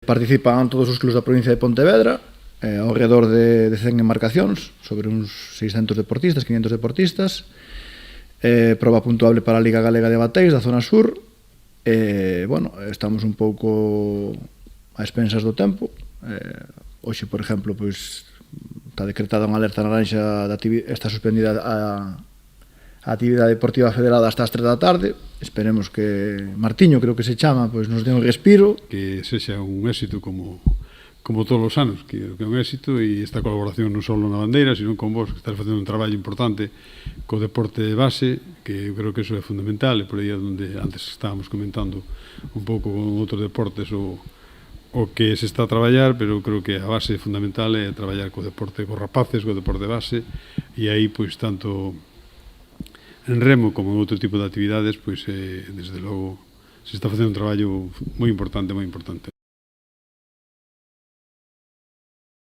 Participan todos os clubs da provincia de Pontevedra, ao redor de 100 embarcacións, sobre uns 600 deportistas, 500 deportistas, proba puntuable para a Liga Galega de Bateis da zona sur. Bueno, estamos un pouco a expensas do tempo. Hoxe, por exemplo, pois, está decretada unha alerta naranxa, está suspendida a actividade deportiva federada hasta as 3 da tarde. Esperemos que Martiño, creo que se chama, pois nos dé un respiro. Que sexa un éxito como todos os anos, que é un éxito, e esta colaboración non só na bandeira, sino con vos, que estás facendo un traballo importante co deporte de base, que eu creo que eso é fundamental, e por aí é onde antes estábamos comentando un pouco con outros deportes o que se está a traballar, pero eu creo que a base fundamental é traballar co deporte, co rapaces, co deporte de base, e aí, pois, tanto en remo como en outro tipo de actividades, pois, desde logo, se está facendo un traballo moi importante, moi importante.